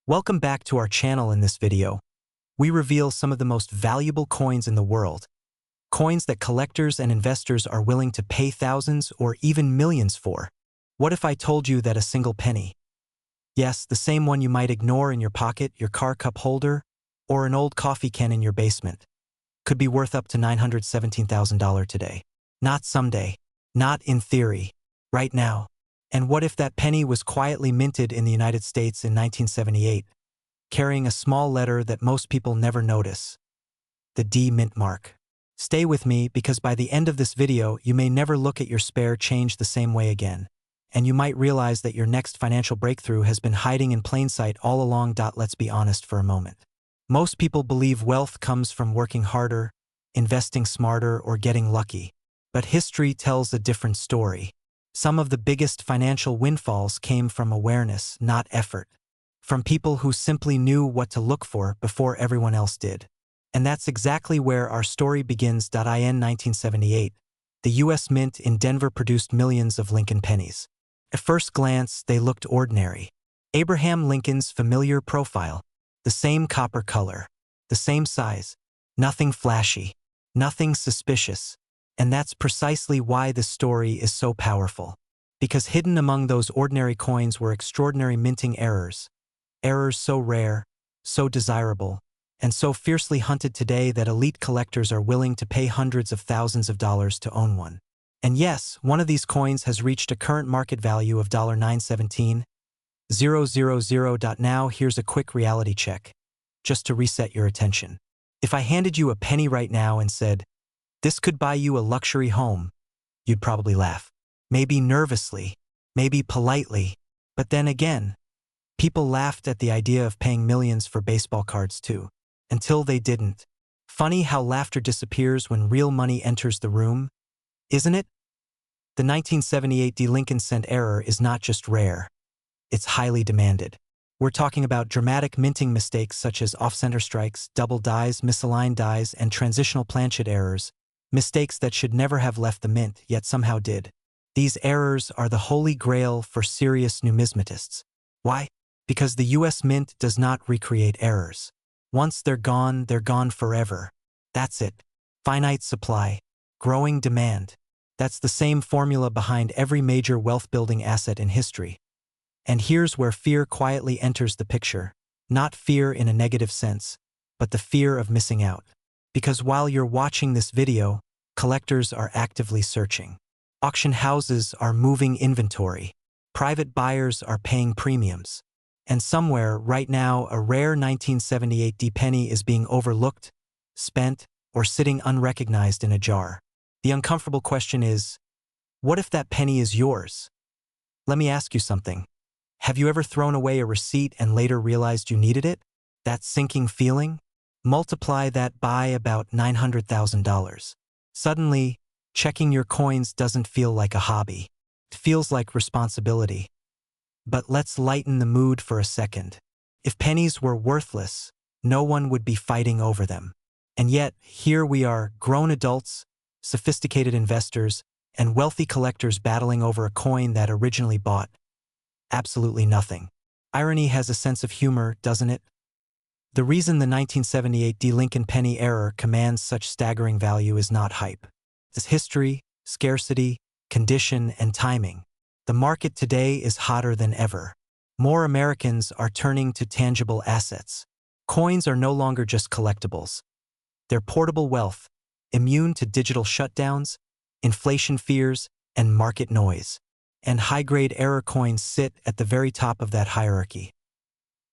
Welcome back to our channel. In this video, we reveal some of the most valuable coins in the world, coins that collectors and investors are willing to pay thousands or even millions for. What if I told you that a single penny, yes, the same one you might ignore in your pocket, your car cup holder, or an old coffee can in your basement, could be worth up to $917,000 today? Not someday, not in theory, right now. And what if that penny was quietly minted in the United States in 1978, carrying a small letter that most people never notice? The D mint mark. Stay with me, because by the end of this video, you may never look at your spare change the same way again. And you might realize that your next financial breakthrough has been hiding in plain sight all along. Let's be honest for a moment. Most people believe wealth comes from working harder, investing smarter, or getting lucky. But history tells a different story. Some of the biggest financial windfalls came from awareness, not effort. From people who simply knew what to look for before everyone else did. And that's exactly where our story begins. In 1978, the U.S. Mint in Denver produced millions of Lincoln pennies. At first glance, they looked ordinary. Abraham Lincoln's familiar profile, the same copper color, the same size, nothing flashy, nothing suspicious. And that's precisely why this story is so powerful. Because hidden among those ordinary coins were extraordinary minting errors. Errors so rare, so desirable, and so fiercely hunted today that elite collectors are willing to pay hundreds of thousands of dollars to own one. And yes, one of these coins has reached a current market value of $917,000. Now here's a quick reality check, just to reset your attention. If I handed you a penny right now and said, "This could buy you a luxury home," you'd probably laugh. Maybe nervously, maybe politely. But then again, people laughed at the idea of paying millions for baseball cards too. Until they didn't. Funny how laughter disappears when real money enters the room, isn't it? The 1978 Lincoln cent error is not just rare. It's highly demanded. We're talking about dramatic minting mistakes such as off-center strikes, double dies, misaligned dies, and transitional planchet errors. Mistakes that should never have left the mint, yet somehow did. These errors are the holy grail for serious numismatists. Why? Because the U.S. Mint does not recreate errors. Once they're gone forever. That's it. Finite supply. Growing demand. That's the same formula behind every major wealth-building asset in history. And here's where fear quietly enters the picture. Not fear in a negative sense, but the fear of missing out. Because while you're watching this video, collectors are actively searching. Auction houses are moving inventory. Private buyers are paying premiums. And somewhere right now, a rare 1978 penny is being overlooked, spent, or sitting unrecognized in a jar. The uncomfortable question is, what if that penny is yours? Let me ask you something. Have you ever thrown away a receipt and later realized you needed it? That sinking feeling? Multiply that by about $900,000. Suddenly, checking your coins doesn't feel like a hobby. It feels like responsibility. But let's lighten the mood for a second. If pennies were worthless, no one would be fighting over them. And yet, here we are, grown adults, sophisticated investors, and wealthy collectors battling over a coin that originally bought absolutely nothing. Irony has a sense of humor, doesn't it? The reason the 1978 Lincoln penny error commands such staggering value is not hype. It's history, scarcity, condition, and timing. The market today is hotter than ever. More Americans are turning to tangible assets. Coins are no longer just collectibles. They're portable wealth, immune to digital shutdowns, inflation fears, and market noise. And high-grade error coins sit at the very top of that hierarchy.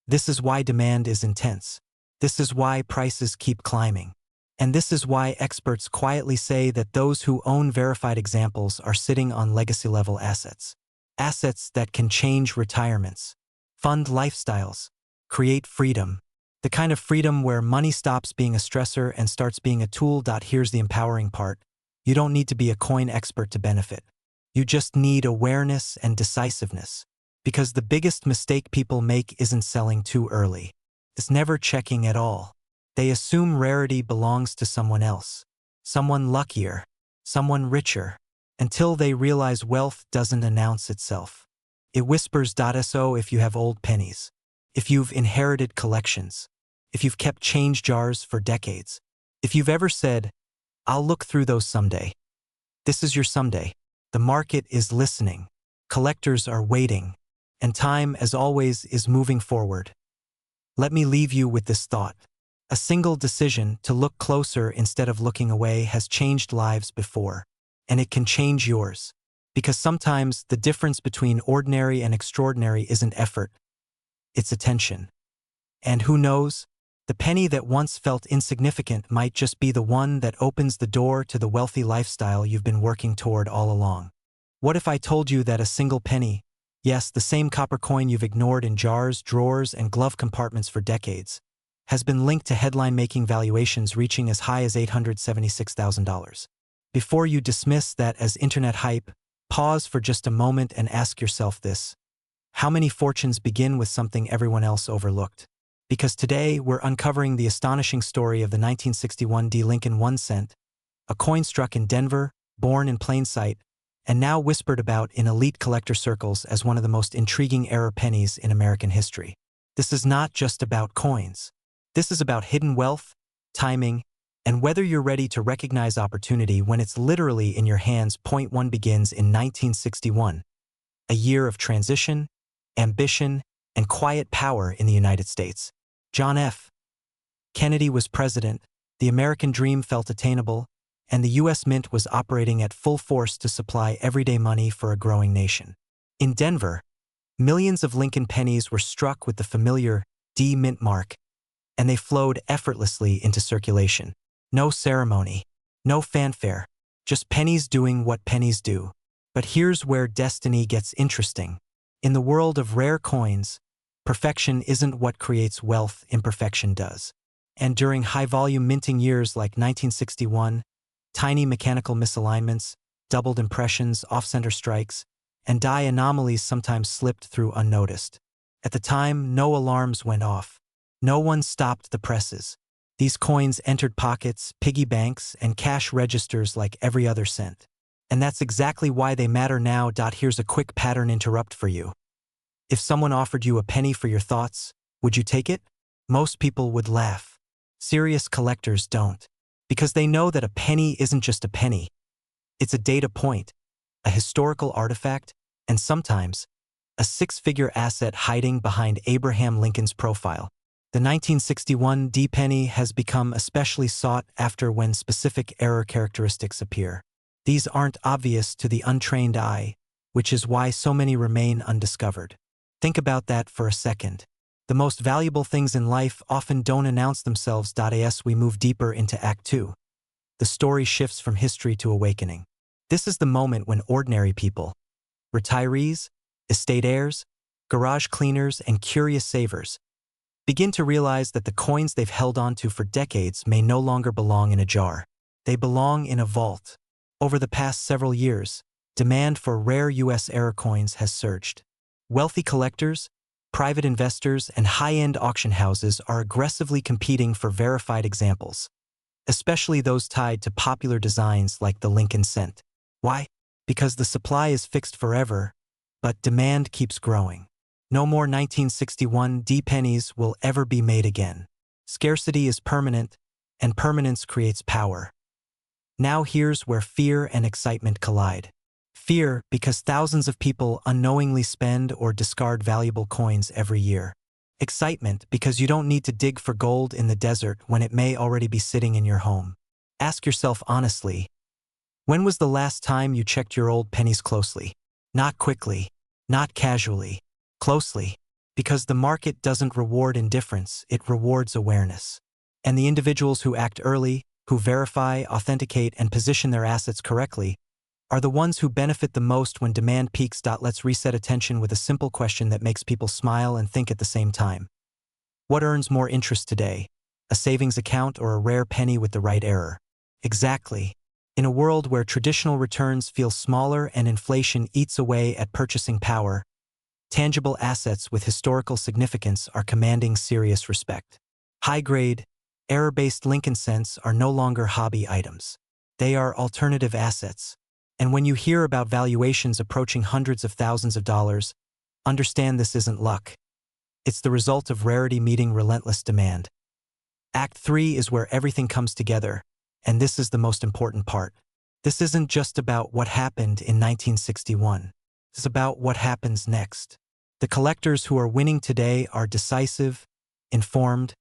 This is why demand is intense. This is why prices keep climbing. And this is why experts quietly say that those who own verified examples are sitting on legacy-level assets. Assets that can change retirements, fund lifestyles, create freedom. The kind of freedom where money stops being a stressor and starts being a tool. Here's the empowering part. You don't need to be a coin expert to benefit. You just need awareness and decisiveness. Because the biggest mistake people make isn't selling too early. It's never checking at all. They assume rarity belongs to someone else, someone luckier, someone richer, until they realize wealth doesn't announce itself. It whispers. So if you have old pennies, if you've inherited collections, if you've kept change jars for decades, if you've ever said, "I'll look through those someday," this is your someday. The market is listening, collectors are waiting, and time, as always, is moving forward. Let me leave you with this thought. A single decision to look closer instead of looking away has changed lives before, and it can change yours. Because sometimes the difference between ordinary and extraordinary isn't effort, it's attention. And who knows? The penny that once felt insignificant might just be the one that opens the door to the wealthy lifestyle you've been working toward all along. What if I told you that a single penny, yes, the same copper coin you've ignored in jars, drawers, and glove compartments for decades, has been linked to headline-making valuations reaching as high as $876,000? Before you dismiss that as internet hype, pause for just a moment and ask yourself this. How many fortunes begin with something everyone else overlooked? Because today we're uncovering the astonishing story of the 1961 D. Lincoln 1 cent, a coin struck in Denver, born in plain sight, and now whispered about in elite collector circles as one of the most intriguing era pennies in American history. This is not just about coins. This is about hidden wealth, timing, and whether you're ready to recognize opportunity when it's literally in your hands. Point 1 begins in 1961, a year of transition, ambition, and quiet power in the United States. John F. Kennedy was president, the American dream felt attainable, and the U.S. Mint was operating at full force to supply everyday money for a growing nation. In Denver, millions of Lincoln pennies were struck with the familiar D Mint mark, and they flowed effortlessly into circulation. No ceremony, no fanfare, just pennies doing what pennies do. But here's where destiny gets interesting. In the world of rare coins, perfection isn't what creates wealth, imperfection does. And during high-volume minting years like 1961, tiny mechanical misalignments, doubled impressions, off-center strikes, and die anomalies sometimes slipped through unnoticed. At the time, no alarms went off. No one stopped the presses. These coins entered pockets, piggy banks, and cash registers like every other cent. And that's exactly why they matter now. Here's a quick pattern interrupt for you. If someone offered you a penny for your thoughts, would you take it? Most people would laugh. Serious collectors don't. Because they know that a penny isn't just a penny. It's a data point, a historical artifact, and sometimes a six-figure asset hiding behind Abraham Lincoln's profile. The 1961 D penny has become especially sought after when specific error characteristics appear. These aren't obvious to the untrained eye, which is why so many remain undiscovered. Think about that for a second. The most valuable things in life often don't announce themselves. As we move deeper into Act 2, the story shifts from history to awakening. This is the moment when ordinary people, retirees, estate heirs, garage cleaners, and curious savers, begin to realize that the coins they've held onto for decades may no longer belong in a jar. They belong in a vault. Over the past several years, demand for rare U.S. era coins has surged. Wealthy collectors, private investors, and high-end auction houses are aggressively competing for verified examples, especially those tied to popular designs like the Lincoln cent. Why? Because the supply is fixed forever, but demand keeps growing. No more 1961 D pennies will ever be made again. Scarcity is permanent, and permanence creates power. Now here's where fear and excitement collide. Fear because thousands of people unknowingly spend or discard valuable coins every year. Excitement because you don't need to dig for gold in the desert when it may already be sitting in your home. Ask yourself honestly, when was the last time you checked your old pennies closely? Not quickly, not casually, closely. Because the market doesn't reward indifference, it rewards awareness. And the individuals who act early, who verify, authenticate, and position their assets correctly, are the ones who benefit the most when demand peaks. Let's reset attention with a simple question that makes people smile and think at the same time. What earns more interest today? A savings account or a rare penny with the right error? Exactly. In a world where traditional returns feel smaller and inflation eats away at purchasing power, tangible assets with historical significance are commanding serious respect. High-grade, error-based Lincoln cents are no longer hobby items. They are alternative assets. And when you hear about valuations approaching hundreds of thousands of dollars, understand this isn't luck. It's the result of rarity meeting relentless demand. Act 3 is where everything comes together, and this is the most important part. This isn't just about what happened in 1961. It's about what happens next. The collectors who are winning today are decisive, informed,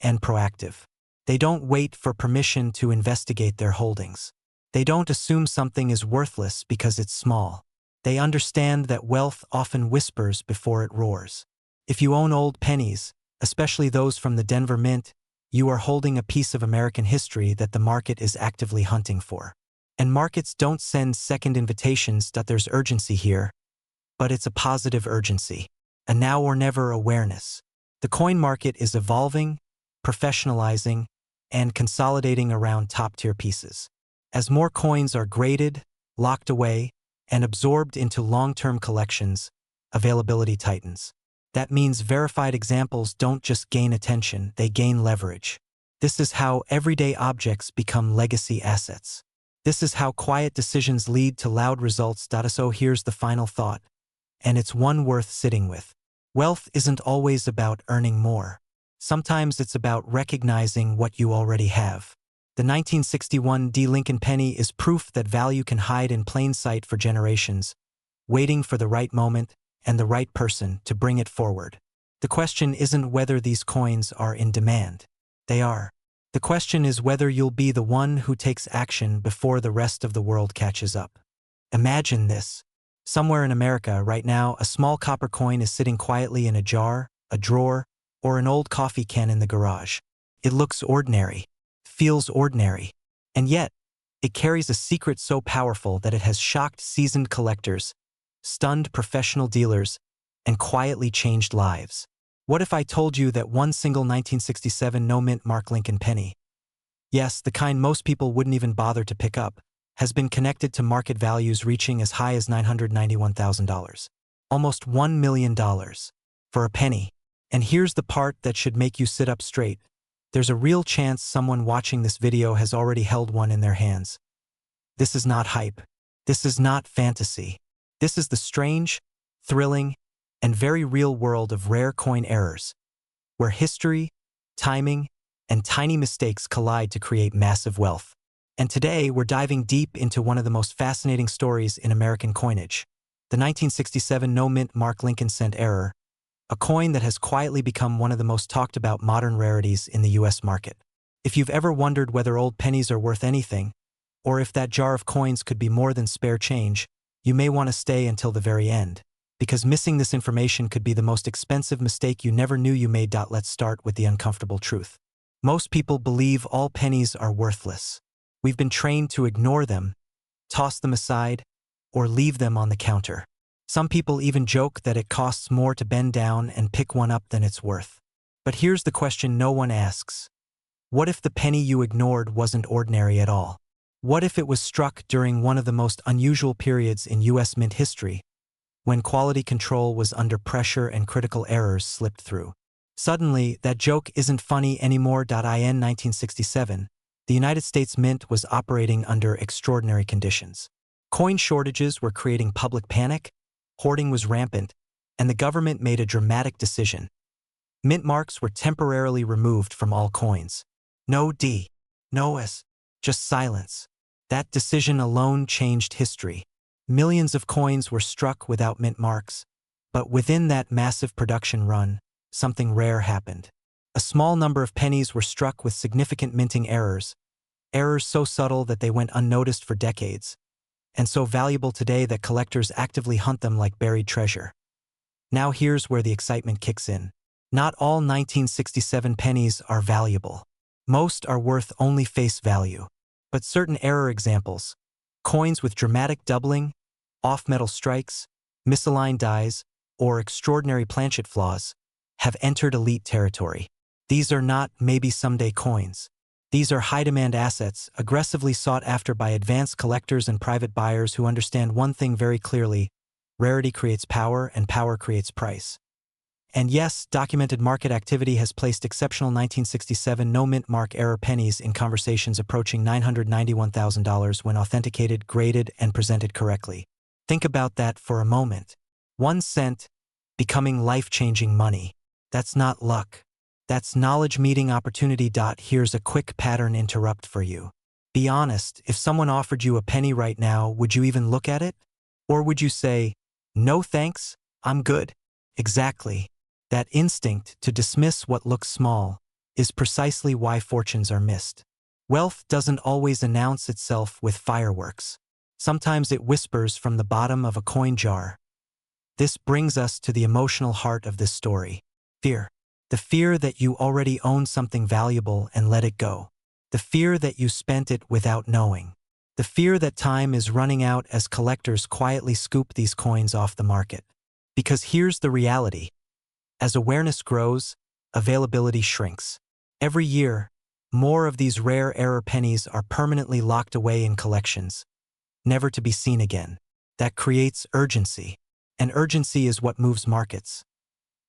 and proactive. They don't wait for permission to investigate their holdings. They don't assume something is worthless because it's small. They understand that wealth often whispers before it roars. If you own old pennies, especially those from the Denver Mint, you are holding a piece of American history that the market is actively hunting for. And markets don't send second invitations that there's urgency here, but it's a positive urgency, a now or never awareness. The coin market is evolving, professionalizing, and consolidating around top-tier pieces. As more coins are graded, locked away, and absorbed into long-term collections, availability tightens. That means verified examples don't just gain attention, they gain leverage. This is how everyday objects become legacy assets. This is how quiet decisions lead to loud results. So here's the final thought, and it's one worth sitting with. Wealth isn't always about earning more. Sometimes it's about recognizing what you already have. The 1961 D. Lincoln penny is proof that value can hide in plain sight for generations, waiting for the right moment and the right person to bring it forward. The question isn't whether these coins are in demand. They are. The question is whether you'll be the one who takes action before the rest of the world catches up. Imagine this. Somewhere in America right now, a small copper coin is sitting quietly in a jar, a drawer, or an old coffee can in the garage. It looks ordinary, feels ordinary, and yet it carries a secret so powerful that it has shocked seasoned collectors, stunned professional dealers, and quietly changed lives. What if I told you that one single 1967 no-mint Mark Lincoln penny, yes, the kind most people wouldn't even bother to pick up, has been connected to market values reaching as high as $991,000. Almost $1 million for a penny. And here's the part that should make you sit up straight. There's a real chance someone watching this video has already held one in their hands. This is not hype. This is not fantasy. This is the strange, thrilling, and very real world of rare coin errors, where history, timing, and tiny mistakes collide to create massive wealth. And today, we're diving deep into one of the most fascinating stories in American coinage, the 1967 no-mint Mark Lincoln cent error, a coin that has quietly become one of the most talked about modern rarities in the US market. If you've ever wondered whether old pennies are worth anything, or if that jar of coins could be more than spare change, you may want to stay until the very end, because missing this information could be the most expensive mistake you never knew you made. Let's start with the uncomfortable truth. Most people believe all pennies are worthless. We've been trained to ignore them, toss them aside, or leave them on the counter. Some people even joke that it costs more to bend down and pick one up than it's worth. But here's the question no one asks. What if the penny you ignored wasn't ordinary at all? What if it was struck during one of the most unusual periods in US mint history, when quality control was under pressure and critical errors slipped through? Suddenly, that joke isn't funny anymore. In 1967, the United States Mint was operating under extraordinary conditions. Coin shortages were creating public panic, hoarding was rampant, and the government made a dramatic decision. Mint marks were temporarily removed from all coins. No D, no S, just silence. That decision alone changed history. Millions of coins were struck without mint marks, but within that massive production run, something rare happened. A small number of pennies were struck with significant minting errors so subtle that they went unnoticed for decades, and so valuable today that collectors actively hunt them like buried treasure. Now here's where the excitement kicks in. Not all 1967 pennies are valuable. Most are worth only face value. But certain error examples, coins with dramatic doubling, off-metal strikes, misaligned dies, or extraordinary planchet flaws, have entered elite territory. These are not maybe someday coins. These are high-demand assets, aggressively sought after by advanced collectors and private buyers who understand one thing very clearly: rarity creates power, and power creates price. And yes, documented market activity has placed exceptional 1967 no-mint mark error pennies in conversations approaching $991,000 when authenticated, graded, and presented correctly. Think about that for a moment. 1 cent becoming life-changing money. That's not luck. That's knowledge meeting opportunity. Here's a quick pattern interrupt for you. Be honest, if someone offered you a penny right now, would you even look at it? Or would you say, no thanks, I'm good? Exactly. That instinct to dismiss what looks small is precisely why fortunes are missed. Wealth doesn't always announce itself with fireworks. Sometimes it whispers from the bottom of a coin jar. This brings us to the emotional heart of this story. Fear. The fear that you already own something valuable and let it go. The fear that you spent it without knowing. The fear that time is running out as collectors quietly scoop these coins off the market. Because here's the reality. As awareness grows, availability shrinks. Every year, more of these rare error pennies are permanently locked away in collections, never to be seen again. That creates urgency, and urgency is what moves markets.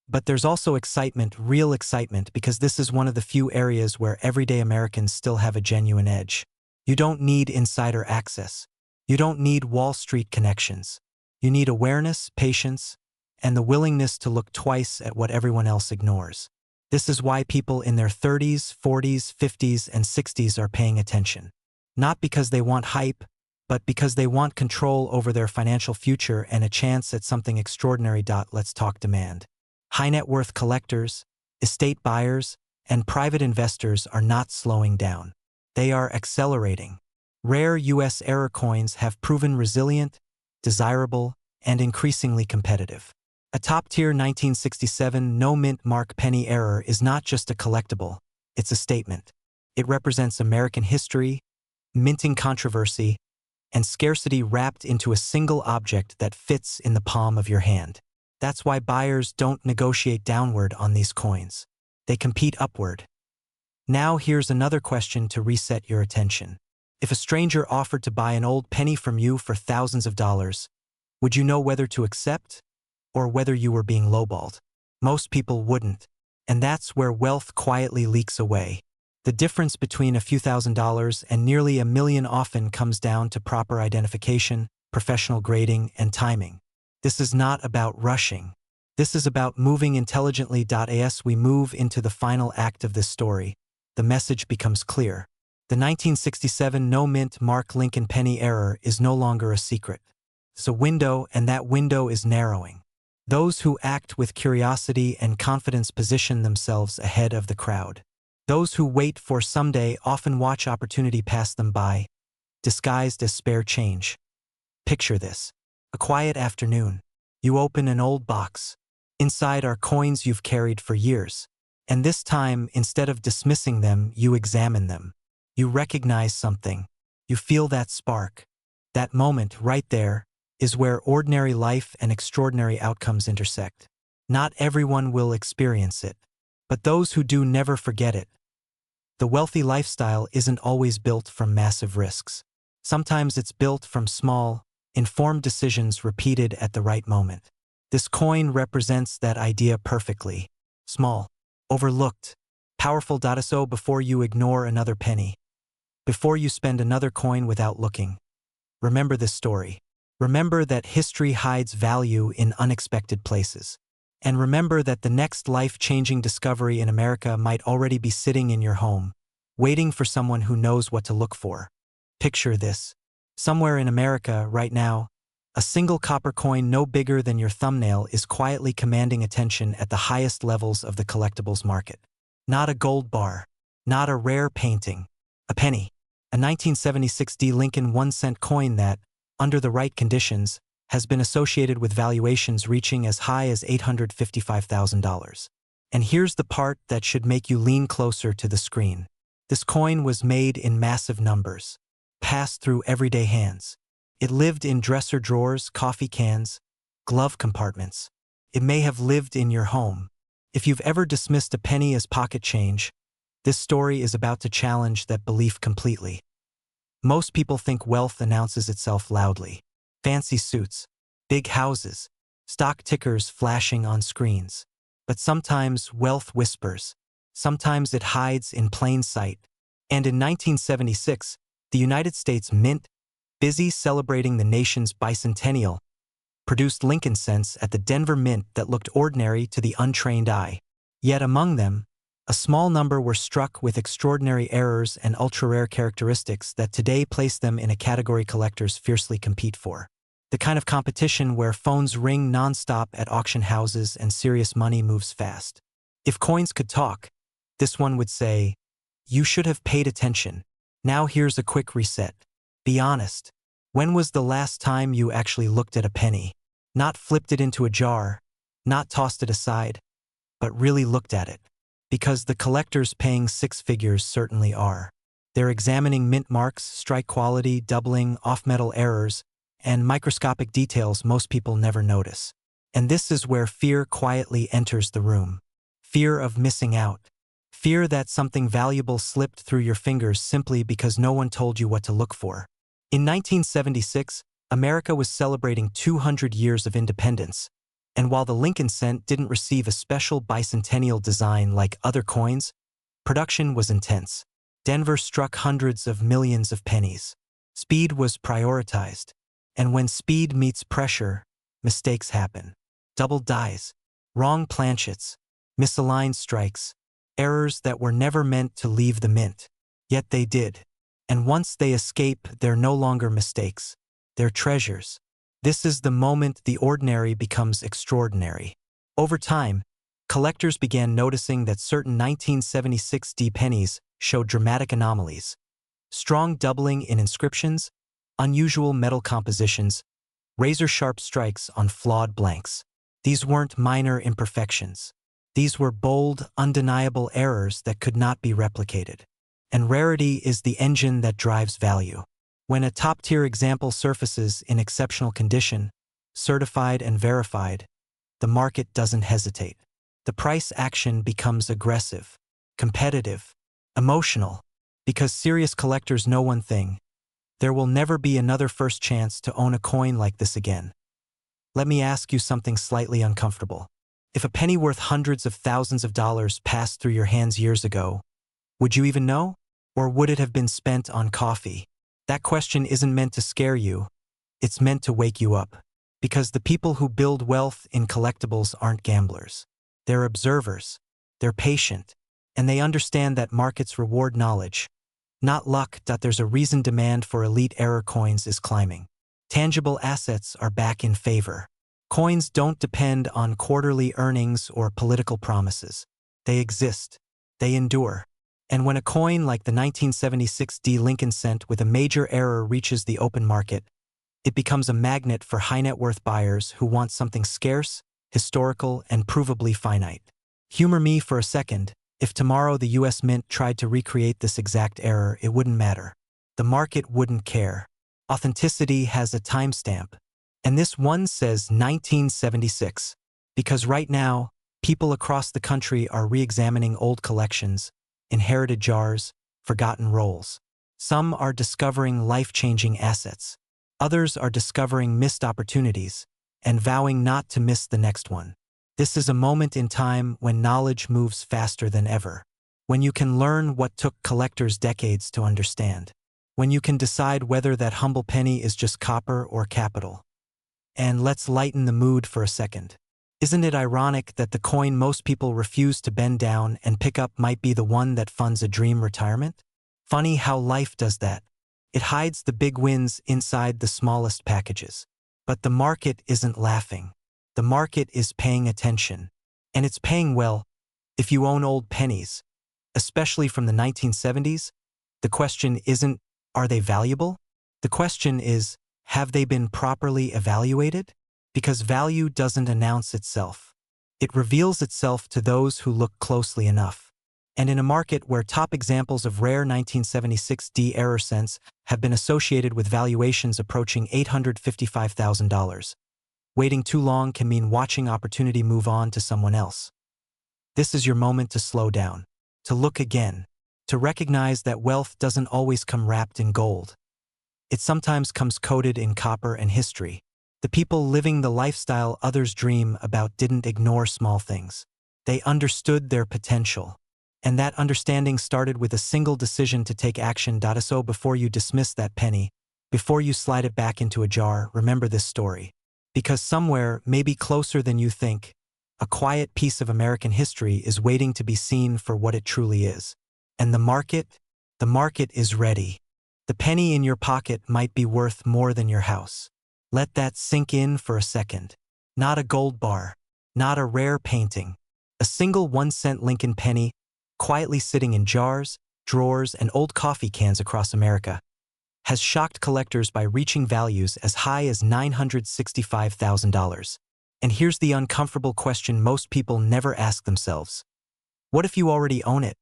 But there's also excitement, real excitement, because this is one of the few areas where everyday Americans still have a genuine edge. You don't need insider access. You don't need Wall Street connections. You need awareness, patience, and the willingness to look twice at what everyone else ignores. This is why people in their 30s, 40s, 50s, and 60s are paying attention. Not because they want hype, but because they want control over their financial future and a chance at something extraordinary. Let's talk demand. High net worth collectors, estate buyers, and private investors are not slowing down. They are accelerating. Rare U.S. error coins have proven resilient, desirable, and increasingly competitive. A top-tier 1967 no-mint mark penny error is not just a collectible, it's a statement. It represents American history, minting controversy, and scarcity wrapped into a single object that fits in the palm of your hand. That's why buyers don't negotiate downward on these coins. They compete upward. Now here's another question to reset your attention. If a stranger offered to buy an old penny from you for thousands of dollars, would you know whether to accept or whether you were being lowballed? Most people wouldn't. And that's where wealth quietly leaks away. The difference between a few $1,000s and nearly $1 million often comes down to proper identification, professional grading, and timing. This is not about rushing. This is about moving intelligently. As we move into the final act of this story, the message becomes clear. The 1967 no-mint Mark Lincoln penny error is no longer a secret. It's a window, and that window is narrowing. Those who act with curiosity and confidence position themselves ahead of the crowd. Those who wait for someday often watch opportunity pass them by, disguised as spare change. Picture this. A quiet afternoon. You open an old box. Inside are coins you've carried for years. And this time, instead of dismissing them, you examine them. You recognize something. You feel that spark. That moment right there is where ordinary life and extraordinary outcomes intersect. Not everyone will experience it, but those who do never forget it. The wealthy lifestyle isn't always built from massive risks. Sometimes it's built from small, informed decisions repeated at the right moment. This coin represents that idea perfectly. Small, overlooked, powerful. So before you ignore another penny, before you spend another coin without looking, remember this story. Remember that history hides value in unexpected places. And remember that the next life-changing discovery in America might already be sitting in your home, waiting for someone who knows what to look for. Picture this. Somewhere in America, right now, a single copper coin no bigger than your thumbnail is quietly commanding attention at the highest levels of the collectibles market. Not a gold bar, not a rare painting, a penny. A 1976 Lincoln 1-cent coin that, under the right conditions, has been associated with valuations reaching as high as $855,000. And here's the part that should make you lean closer to the screen. This coin was made in massive numbers, passed through everyday hands. It lived in dresser drawers, coffee cans, glove compartments. It may have lived in your home. If you've ever dismissed a penny as pocket change, this story is about to challenge that belief completely. Most people think wealth announces itself loudly. Fancy suits, big houses, stock tickers flashing on screens. But sometimes wealth whispers. Sometimes it hides in plain sight. And in 1976, the United States Mint, busy celebrating the nation's bicentennial, produced Lincoln cents at the Denver Mint that looked ordinary to the untrained eye. Yet among them, a small number were struck with extraordinary errors and ultra-rare characteristics that today place them in a category collectors fiercely compete for. The kind of competition where phones ring non-stop at auction houses and serious money moves fast. If coins could talk, this one would say, "You should have paid attention. Now here's a quick reset. Be honest. When was the last time you actually looked at a penny? Not flipped it into a jar, not tossed it aside, but really looked at it." Because the collectors paying six figures certainly are. They're examining mint marks, strike quality, doubling, off-metal errors, and microscopic details most people never notice. And this is where fear quietly enters the room. Fear of missing out. Fear that something valuable slipped through your fingers simply because no one told you what to look for. In 1976, America was celebrating 200 years of independence, and while the Lincoln cent didn't receive a special bicentennial design like other coins, production was intense. Denver struck hundreds of millions of pennies. Speed was prioritized, and when speed meets pressure, mistakes happen. Double dies, wrong planchets, misaligned strikes, errors that were never meant to leave the mint. Yet they did. And once they escape, they're no longer mistakes. They're treasures. This is the moment the ordinary becomes extraordinary. Over time, collectors began noticing that certain 1976 D pennies showed dramatic anomalies. Strong doubling in inscriptions, unusual metal compositions, razor-sharp strikes on flawed blanks. These weren't minor imperfections. These were bold, undeniable errors that could not be replicated. And rarity is the engine that drives value. When a top-tier example surfaces in exceptional condition, certified and verified, the market doesn't hesitate. The price action becomes aggressive, competitive, emotional, because serious collectors know one thing: there will never be another first chance to own a coin like this again. Let me ask you something slightly uncomfortable. If a penny worth hundreds of thousands of dollars passed through your hands years ago, would you even know? Or would it have been spent on coffee? That question isn't meant to scare you. It's meant to wake you up. Because the people who build wealth in collectibles aren't gamblers. They're observers. They're patient. And they understand that markets reward knowledge, not luck. There's a reason demand for elite error coins is climbing. Tangible assets are back in favor. Coins don't depend on quarterly earnings or political promises. They exist. They endure. And when a coin like the 1976 D Lincoln cent with a major error reaches the open market, it becomes a magnet for high-net-worth buyers who want something scarce, historical, and provably finite. Humor me for a second. If tomorrow the US Mint tried to recreate this exact error, it wouldn't matter. The market wouldn't care. Authenticity has a timestamp. And this one says 1976. Because right now, people across the country are re-examining old collections, inherited jars, forgotten rolls. Some are discovering life-changing assets. Others are discovering missed opportunities and vowing not to miss the next one. This is a moment in time when knowledge moves faster than ever. When you can learn what took collectors decades to understand. When you can decide whether that humble penny is just copper or capital. And let's lighten the mood for a second. Isn't it ironic that the coin most people refuse to bend down and pick up might be the one that funds a dream retirement? Funny how life does that. It hides the big wins inside the smallest packages. But the market isn't laughing. The market is paying attention. And it's paying well. If you own old pennies, especially from the 1970s, the question isn't, are they valuable? The question is, have they been properly evaluated? Because value doesn't announce itself. It reveals itself to those who look closely enough. And in a market where top examples of rare 1976 D error cents have been associated with valuations approaching $855,000, waiting too long can mean watching opportunity move on to someone else. This is your moment to slow down, to look again, to recognize that wealth doesn't always come wrapped in gold. It sometimes comes coated in copper and history. The people living the lifestyle others dream about didn't ignore small things. They understood their potential. And that understanding started with a single decision to take action. So before you dismiss that penny, before you slide it back into a jar, remember this story. Because somewhere, maybe closer than you think, A quiet piece of American history is waiting to be seen for what it truly is. And the market? The market is ready. The penny in your pocket might be worth more than your house. Let that sink in for a second. Not a gold bar, not a rare painting. A single 1-cent Lincoln penny, quietly sitting in jars, drawers, and old coffee cans across America, has shocked collectors by reaching values as high as $965,000. And here's the uncomfortable question most people never ask themselves. What if you already own it,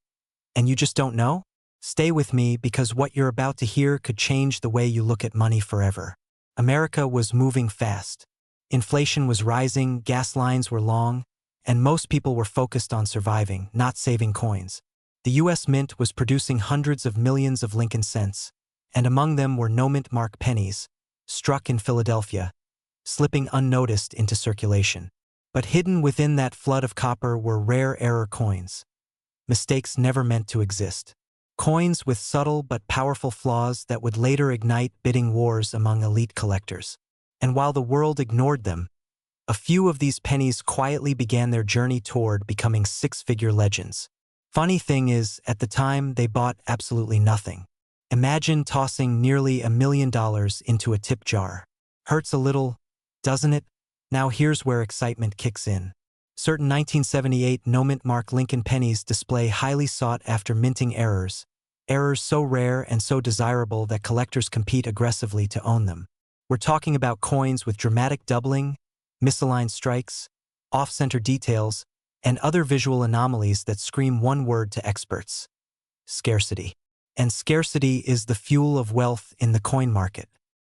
and you just don't know? Stay with me, because what you're about to hear could change the way you look at money forever. America was moving fast. Inflation was rising, gas lines were long, and most people were focused on surviving, not saving coins. The U.S. Mint was producing hundreds of millions of Lincoln cents, and among them were no-mint mark pennies, struck in Philadelphia, slipping unnoticed into circulation. But hidden within that flood of copper were rare error coins. Mistakes never meant to exist. Coins with subtle but powerful flaws that would later ignite bidding wars among elite collectors. And while the world ignored them, a few of these pennies quietly began their journey toward becoming six-figure legends. Funny thing is, at the time, they bought absolutely nothing. Imagine tossing nearly $1 million into a tip jar. Hurts a little, doesn't it? Now here's where excitement kicks in. Certain 1978 no-mint mark Lincoln pennies display highly sought-after minting errors. Errors so rare and so desirable that collectors compete aggressively to own them. We're talking about coins with dramatic doubling, misaligned strikes, off-center details, and other visual anomalies that scream one word to experts: scarcity. And scarcity is the fuel of wealth in the coin market.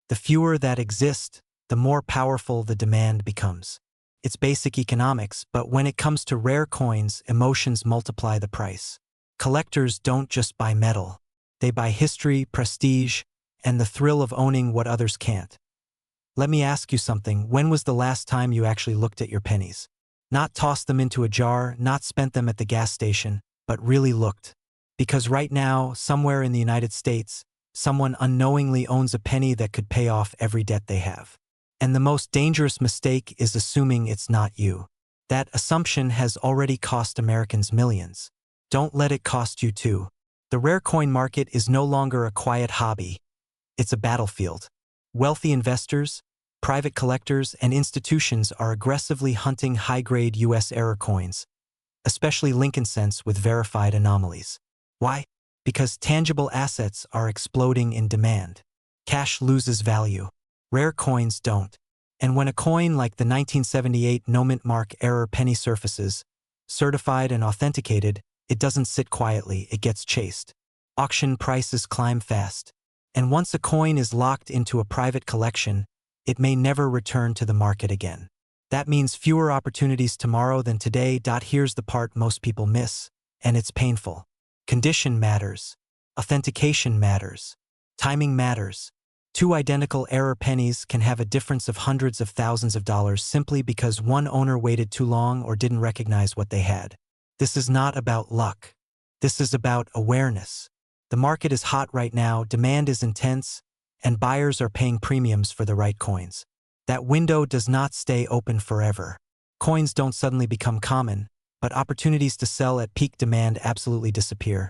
The fewer that exist, the more powerful the demand becomes. It's basic economics, but when it comes to rare coins, emotions multiply the price. Collectors don't just buy metal. They buy history, prestige, and the thrill of owning what others can't. Let me ask you something. When was the last time you actually looked at your pennies? Not tossed them into a jar, not spent them at the gas station, but really looked. Because right now, somewhere in the United States, someone unknowingly owns a penny that could pay off every debt they have. And the most dangerous mistake is assuming it's not you. That assumption has already cost Americans millions. Don't let it cost you too. The rare coin market is no longer a quiet hobby. It's a battlefield. Wealthy investors, private collectors, and institutions are aggressively hunting high-grade U.S. error coins, especially Lincoln cents with verified anomalies. Why? Because tangible assets are exploding in demand. Cash loses value. Rare coins don't. And when a coin like the 1978 no-mint mark error penny surfaces, certified and authenticated, it doesn't sit quietly, it gets chased. Auction prices climb fast. And once a coin is locked into a private collection, it may never return to the market again. That means fewer opportunities tomorrow than today. Here's the part most people miss, and it's painful. Condition matters. Authentication matters. Timing matters. Two identical error pennies can have a difference of hundreds of thousands of dollars simply because one owner waited too long or didn't recognize what they had. This is not about luck. This is about awareness. The market is hot right now, demand is intense, and buyers are paying premiums for the right coins. That window does not stay open forever. Coins don't suddenly become common, but opportunities to sell at peak demand absolutely disappear.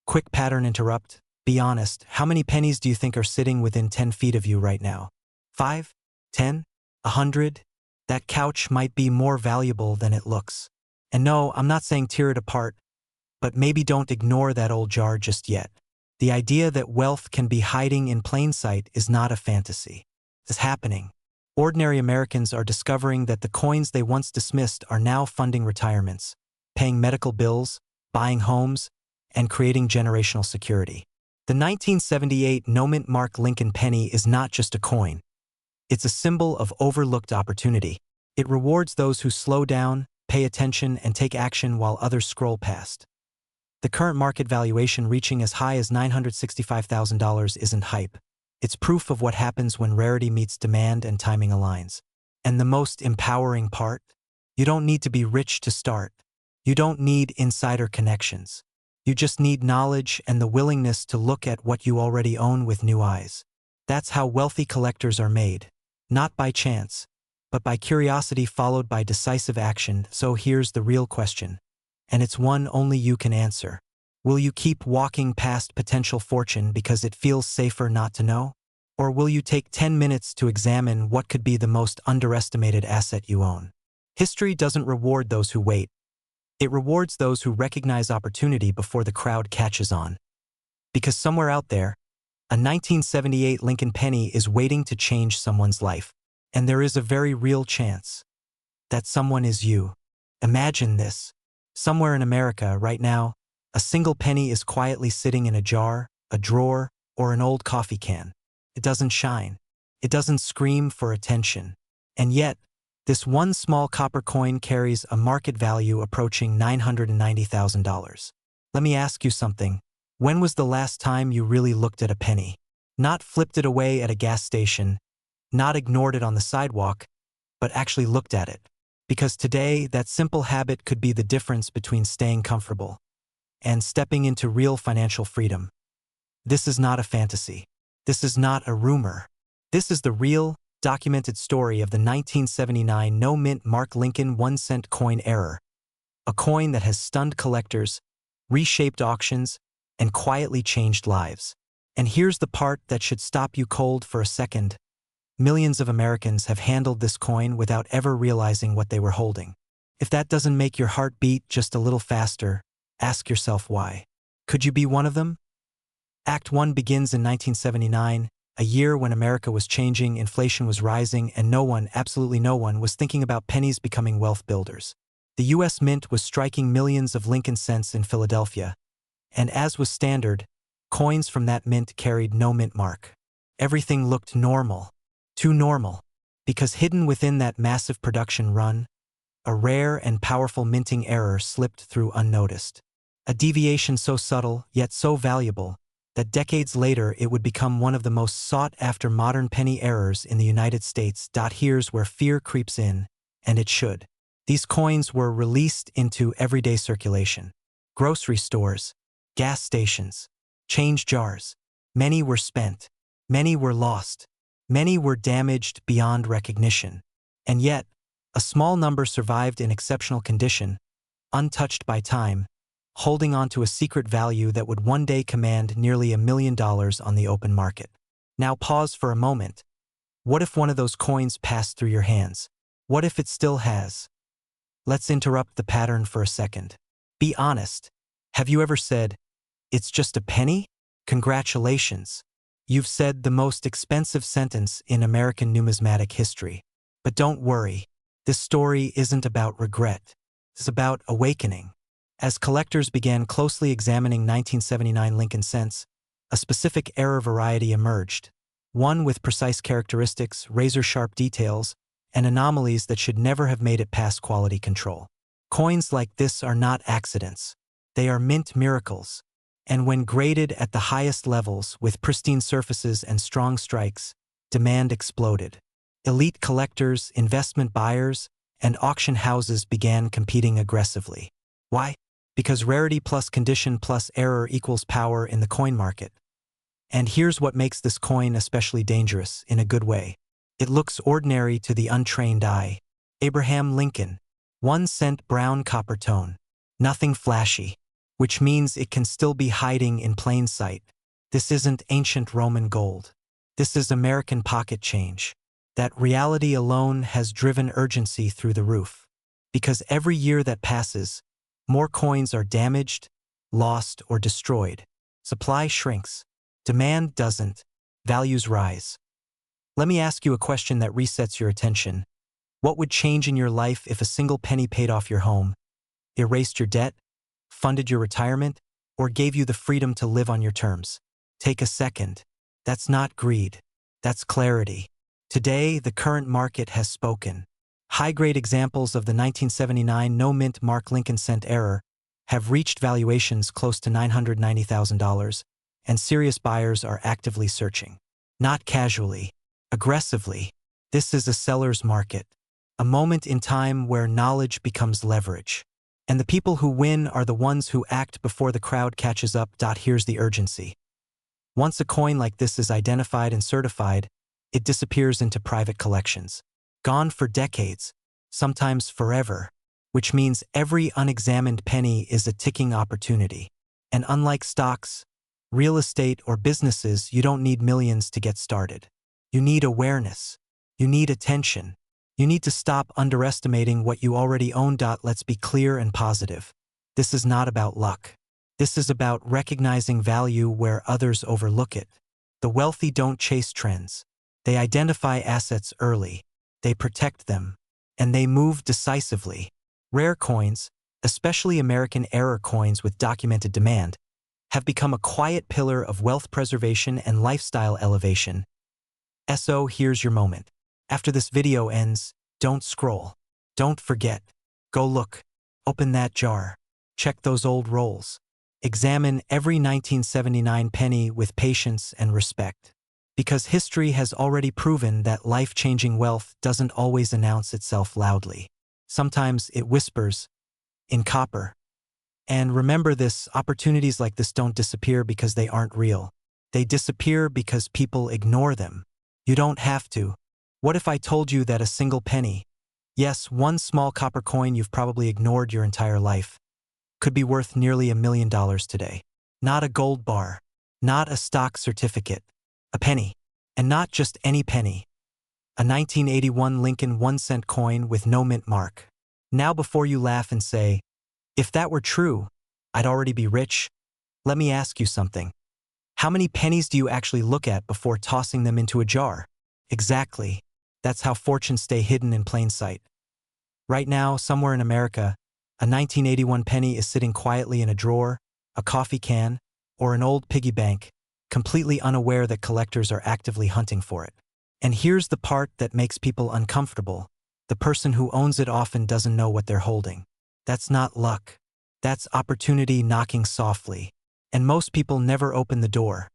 Quick pattern interrupt. Be honest, how many pennies do you think are sitting within 10 feet of you right now? 5? 10? 100? That couch might be more valuable than it looks. And no, I'm not saying tear it apart, but maybe don't ignore that old jar just yet. The idea that wealth can be hiding in plain sight is not a fantasy. It's happening. Ordinary Americans are discovering that the coins they once dismissed are now funding retirements, paying medical bills, buying homes, and creating generational security. The 1978 no-mint mark Lincoln penny is not just a coin. It's a symbol of overlooked opportunity. It rewards those who slow down, pay attention, and take action while others scroll past. The current market valuation reaching as high as $965,000 isn't hype. It's proof of what happens when rarity meets demand and timing aligns. And the most empowering part? You don't need to be rich to start. You don't need insider connections. You just need knowledge and the willingness to look at what you already own with new eyes. That's how wealthy collectors are made. Not by chance, but by curiosity followed by decisive action. So here's the real question, and it's one only you can answer. Will you keep walking past potential fortune because it feels safer not to know? Or will you take 10 minutes to examine what could be the most underestimated asset you own? History doesn't reward those who wait. It rewards those who recognize opportunity before the crowd catches on. Because somewhere out there, a 1978 Lincoln penny is waiting to change someone's life. And there is a very real chance that someone is you. Imagine this. Somewhere in America right now, a single penny is quietly sitting in a jar, a drawer, or an old coffee can. It doesn't shine. It doesn't scream for attention. And yet, this one small copper coin carries a market value approaching $990,000. Let me ask you something. When was the last time you really looked at a penny? Not flipped it away at a gas station, not ignored it on the sidewalk, but actually looked at it. Because today, that simple habit could be the difference between staying comfortable and stepping into real financial freedom. This is not a fantasy. This is not a rumor. This is the real, documented story of the 1979 no-mint Mark Lincoln 1-cent coin error, a coin that has stunned collectors, reshaped auctions, and quietly changed lives. And here's the part that should stop you cold for a second. Millions of Americans have handled this coin without ever realizing what they were holding. If that doesn't make your heart beat just a little faster, ask yourself why. Could you be one of them? Act 1 begins in 1979, a year when America was changing, inflation was rising, and no one, absolutely no one, was thinking about pennies becoming wealth builders. The U.S. Mint was striking millions of Lincoln cents in Philadelphia, and as was standard, coins from that mint carried no mint mark. Everything looked normal. Too normal. Because hidden within that massive production run, a rare and powerful minting error slipped through unnoticed. A deviation so subtle, yet so valuable, that decades later it would become one of the most sought-after modern penny errors in the United States. Here's where fear creeps in, and it should. These coins were released into everyday circulation. Grocery stores, gas stations, change jars. Many were spent. Many were lost. Many were damaged beyond recognition. And yet, a small number survived in exceptional condition, untouched by time, holding on to a secret value that would one day command nearly $1 million on the open market. Now pause for a moment. What if one of those coins passed through your hands? What if it still has? Let's interrupt the pattern for a second. Be honest. Have you ever said, "It's just a penny"? Congratulations. You've said the most expensive sentence in American numismatic history. But don't worry. This story isn't about regret. It's about awakening. As collectors began closely examining 1979 Lincoln cents, a specific error variety emerged, one with precise characteristics, razor-sharp details, and anomalies that should never have made it past quality control. Coins like this are not accidents. They are mint miracles. And when graded at the highest levels with pristine surfaces and strong strikes, demand exploded. Elite collectors, investment buyers, and auction houses began competing aggressively. Why? Because rarity plus condition plus error equals power in the coin market. And here's what makes this coin especially dangerous, in a good way. It looks ordinary to the untrained eye. Abraham Lincoln, 1-cent brown copper tone. Nothing flashy, which means it can still be hiding in plain sight. This isn't ancient Roman gold. This is American pocket change. That reality alone has driven urgency through the roof. Because every year that passes, more coins are damaged, lost, or destroyed. Supply shrinks. Demand doesn't. Values rise. Let me ask you a question that resets your attention. What would change in your life if a single penny paid off your home, erased your debt, funded your retirement, or gave you the freedom to live on your terms? Take a second. That's not greed. That's clarity. Today, the current market has spoken. High-grade examples of the 1979 no-mint Mark Lincoln cent error have reached valuations close to $990,000, and serious buyers are actively searching. Not casually, aggressively. This is a seller's market, a moment in time where knowledge becomes leverage. And the people who win are the ones who act before the crowd catches up. Here's the urgency. Once a coin like this is identified and certified, it disappears into private collections. gone for decades, sometimes forever, which means every unexamined penny is a ticking opportunity. And unlike stocks, real estate, or businesses, you don't need millions to get started. You need awareness. You need attention. You need to stop underestimating what you already own. Let's be clear and positive. This is not about luck. This is about recognizing value where others overlook it. The wealthy don't chase trends. They identify assets early. They protect them. And they move decisively. Rare coins, especially American-era coins with documented demand, have become a quiet pillar of wealth preservation and lifestyle elevation. So here's your moment. After this video ends, don't scroll. Don't forget. Go look. Open that jar. Check those old rolls. Examine every 1979 penny with patience and respect. Because history has already proven that life-changing wealth doesn't always announce itself loudly. Sometimes it whispers, in copper. And remember this, opportunities like this don't disappear because they aren't real. They disappear because people ignore them. You don't have to. What if I told you that a single penny, yes, one small copper coin you've probably ignored your entire life, could be worth nearly $1 million today? Not a gold bar, not a stock certificate, a penny. And not just any penny. A 1981 Lincoln 1-cent coin with no mint mark. Now before you laugh and say, if that were true, I'd already be rich, let me ask you something. How many pennies do you actually look at before tossing them into a jar? Exactly. That's how fortunes stay hidden in plain sight. Right now, somewhere in America, a 1981 penny is sitting quietly in a drawer, a coffee can, or an old piggy bank, completely unaware that collectors are actively hunting for it. And here's the part that makes people uncomfortable. The person who owns it often doesn't know what they're holding. That's not luck. That's opportunity knocking softly. And most people never open the door.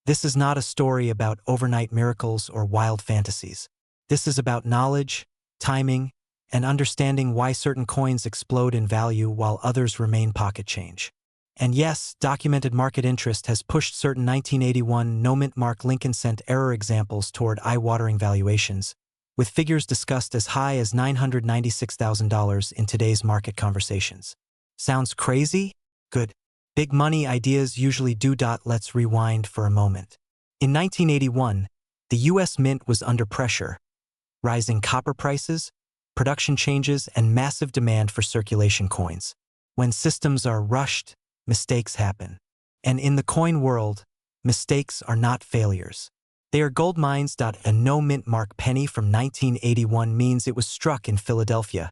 This is not a story about overnight miracles or wild fantasies. This is about knowledge, timing, and understanding why certain coins explode in value while others remain pocket change. And yes, documented market interest has pushed certain 1981 no-mint mark Lincoln cent error examples toward eye-watering valuations, with figures discussed as high as $996,000 in today's market conversations. Sounds crazy? Good. Big money ideas usually do. Let's rewind for a moment. In 1981, the U.S. Mint was under pressure. Rising copper prices, production changes, and massive demand for circulation coins. When systems are rushed, mistakes happen. And in the coin world, mistakes are not failures. They are gold mines. A no-mint mark penny from 1981 means it was struck in Philadelphia,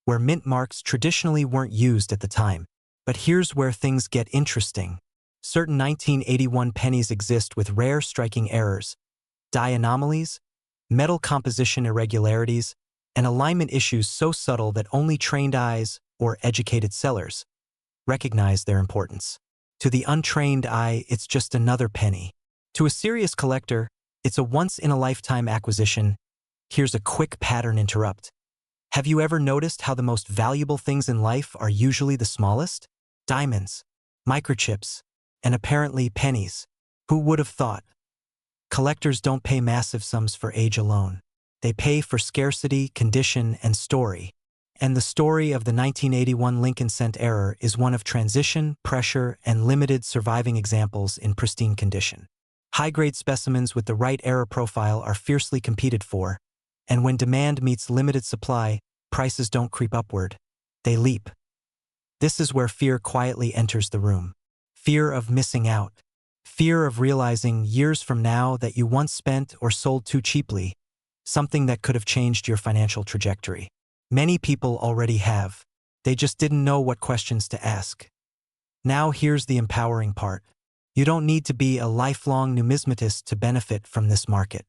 where mint marks traditionally weren't used at the time. But here's where things get interesting. Certain 1981 pennies exist with rare striking errors, die anomalies, metal composition irregularities, and alignment issues so subtle that only trained eyes or educated sellers recognize their importance. To the untrained eye, it's just another penny. To a serious collector, it's a once-in-a-lifetime acquisition. Here's a quick pattern interrupt. Have you ever noticed how the most valuable things in life are usually the smallest? Diamonds, microchips, and apparently pennies. Who would have thought? Collectors don't pay massive sums for age alone. They pay for scarcity, condition, and story. And the story of the 1981 Lincoln cent error is one of transition, pressure, and limited surviving examples in pristine condition. High-grade specimens with the right error profile are fiercely competed for, and when demand meets limited supply, prices don't creep upward. They leap. This is where fear quietly enters the room. Fear of missing out. Fear of realizing years from now that you once spent or sold too cheaply, something that could have changed your financial trajectory. Many people already have. They just didn't know what questions to ask. Now here's the empowering part. You don't need to be a lifelong numismatist to benefit from this market.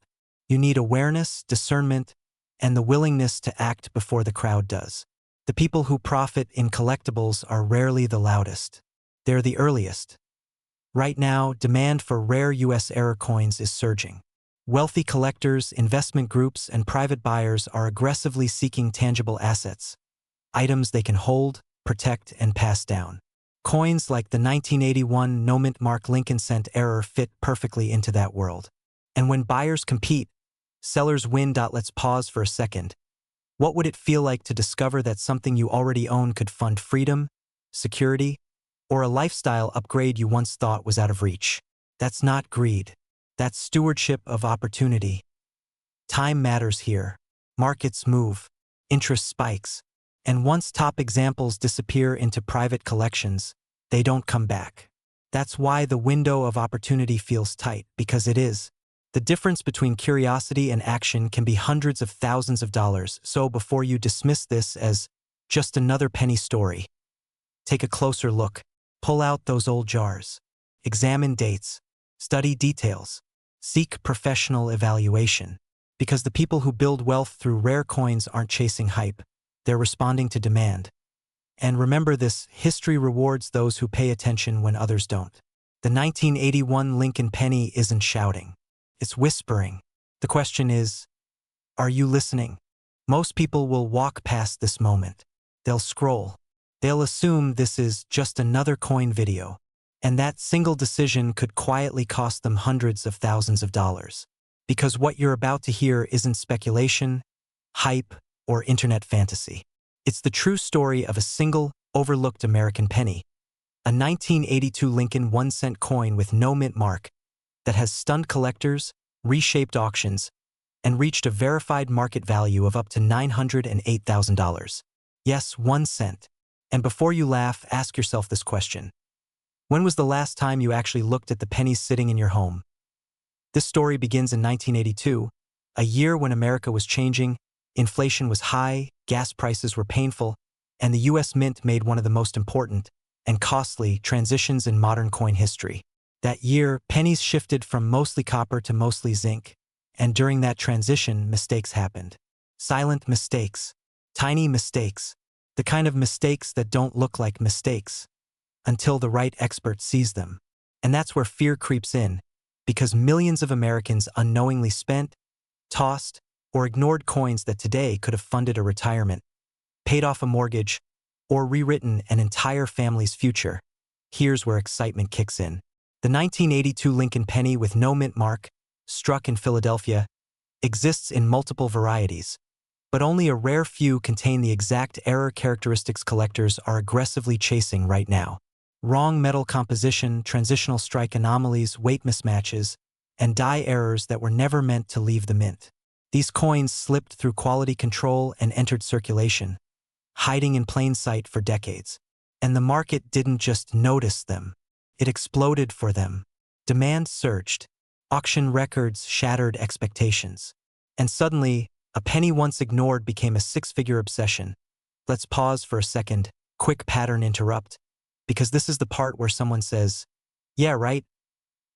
You need awareness, discernment, and the willingness to act before the crowd does. The people who profit in collectibles are rarely the loudest. They're the earliest. Right now, demand for rare U.S. error coins is surging. Wealthy collectors, investment groups, and private buyers are aggressively seeking tangible assets, items they can hold, protect, and pass down. Coins like the 1981 no-mint mark Lincoln cent error fit perfectly into that world. And when buyers compete, Sellers win. Let's pause for a second. What would it feel like to discover that something you already own could fund freedom, security, or a lifestyle upgrade you once thought was out of reach? That's not greed. That's stewardship of opportunity. Time matters here. Markets move, interest spikes, and once top examples disappear into private collections, they don't come back. That's why the window of opportunity feels tight, because it is. The difference between curiosity and action can be hundreds of thousands of dollars, so before you dismiss this as just another penny story, take a closer look. Pull out those old jars. Examine dates. Study details. Seek professional evaluation. Because the people who build wealth through rare coins aren't chasing hype, they're responding to demand. And remember this, history rewards those who pay attention when others don't. The 1981 Lincoln penny isn't shouting. It's whispering. The question is, are you listening? Most people will walk past this moment. They'll scroll. They'll assume this is just another coin video. And that single decision could quietly cost them hundreds of thousands of dollars. Because what you're about to hear isn't speculation, hype, or internet fantasy. It's the true story of a single, overlooked American penny. A 1982 Lincoln 1-cent coin with no mint mark that has stunned collectors, reshaped auctions, and reached a verified market value of up to $908,000. Yes, 1 cent. And before you laugh, ask yourself this question. When was the last time you actually looked at the pennies sitting in your home? This story begins in 1982, a year when America was changing, inflation was high, gas prices were painful, and the U.S. Mint made one of the most important and costly transitions in modern coin history. That year, pennies shifted from mostly copper to mostly zinc, and during that transition, mistakes happened. Silent mistakes, tiny mistakes, the kind of mistakes that don't look like mistakes until the right expert sees them. And that's where fear creeps in, because millions of Americans unknowingly spent, tossed, or ignored coins that today could have funded a retirement, paid off a mortgage, or rewritten an entire family's future. Here's where excitement kicks in. The 1982 Lincoln penny with no mint mark, struck in Philadelphia, exists in multiple varieties, but only a rare few contain the exact error characteristics collectors are aggressively chasing right now. Wrong metal composition, transitional strike anomalies, weight mismatches, and die errors that were never meant to leave the mint. These coins slipped through quality control and entered circulation, hiding in plain sight for decades. And the market didn't just notice them. It exploded for them. Demand surged. Auction records shattered expectations. And suddenly, a penny once ignored became a six-figure obsession. Let's pause for a second, quick pattern interrupt, because this is the part where someone says, yeah, right?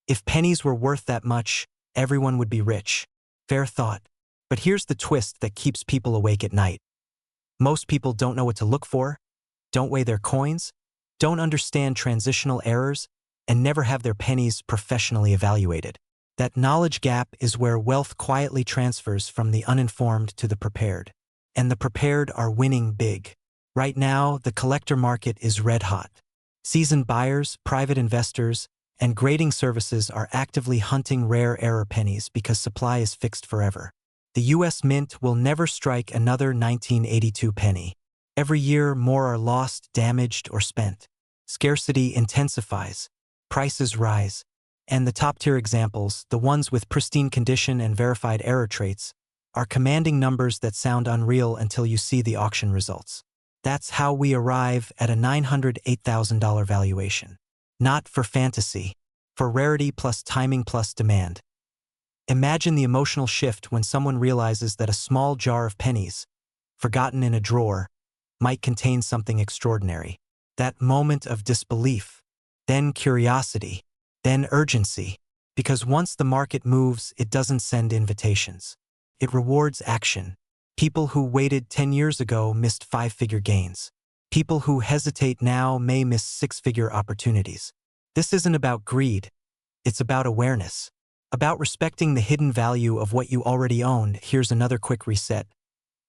If pennies were worth that much, everyone would be rich. Fair thought. But here's the twist that keeps people awake at night. Most people don't know what to look for, don't weigh their coins, don't understand transitional errors, and never have their pennies professionally evaluated. That knowledge gap is where wealth quietly transfers from the uninformed to the prepared. And the prepared are winning big. Right now, the collector market is red hot. Seasoned buyers, private investors, and grading services are actively hunting rare error pennies because supply is fixed forever. The U.S. Mint will never strike another 1982 penny. Every year, more are lost, damaged, or spent. Scarcity intensifies. Prices rise. And the top-tier examples, the ones with pristine condition and verified error traits, are commanding numbers that sound unreal until you see the auction results. That's how we arrive at a $908,000 valuation. Not for fantasy, for rarity plus timing plus demand. Imagine the emotional shift when someone realizes that a small jar of pennies, forgotten in a drawer, might contain something extraordinary. That moment of disbelief, then curiosity, then urgency. Because once the market moves, it doesn't send invitations. It rewards action. People who waited 10 years ago missed five-figure gains. People who hesitate now may miss six-figure opportunities. This isn't about greed. It's about awareness. About respecting the hidden value of what you already own. Here's another quick reset.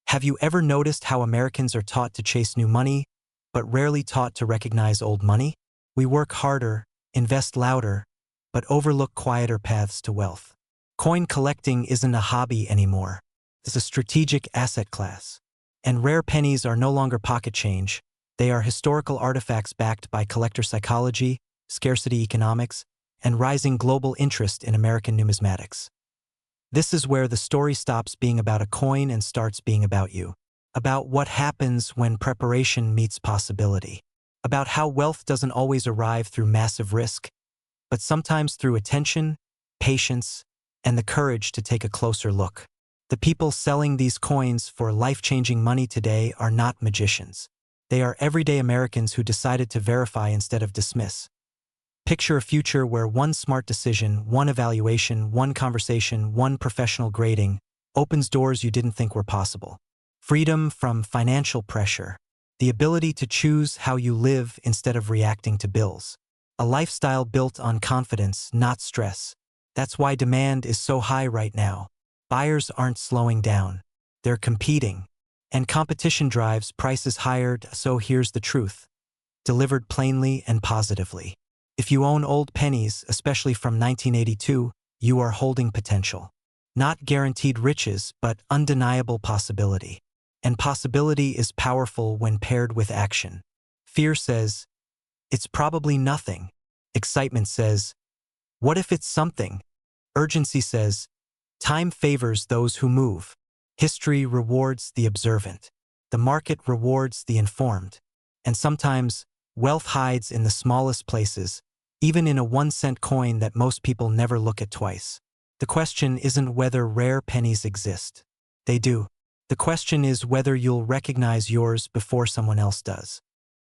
Have you ever noticed how Americans are taught to chase new money, but rarely taught to recognize old money? We work harder, invest louder, but overlook quieter paths to wealth. Coin collecting isn't a hobby anymore. It's a strategic asset class. And rare pennies are no longer pocket change. They are historical artifacts backed by collector psychology, scarcity economics, and rising global interest in American numismatics. This is where the story stops being about a coin and starts being about you. About what happens when preparation meets possibility. About how wealth doesn't always arrive through massive risk, but sometimes through attention, patience, and the courage to take a closer look. The people selling these coins for life-changing money today are not magicians. They are everyday Americans who decided to verify instead of dismiss. Picture a future where one smart decision, one evaluation, one conversation, one professional grading opens doors you didn't think were possible. Freedom from financial pressure. The ability to choose how you live instead of reacting to bills. A lifestyle built on confidence, not stress. That's why demand is so high right now. Buyers aren't slowing down. They're competing. And competition drives prices higher, so here's the truth. Delivered plainly and positively. If you own old pennies, especially from 1982, you are holding potential. Not guaranteed riches, but undeniable possibility. And possibility is powerful when paired with action. Fear says, it's probably nothing. Excitement says, what if it's something? Urgency says, time favors those who move. History rewards the observant. The market rewards the informed. And sometimes, wealth hides in the smallest places, even in a 1-cent coin that most people never look at twice. The question isn't whether rare pennies exist. They do. The question is whether you'll recognize yours before someone else does.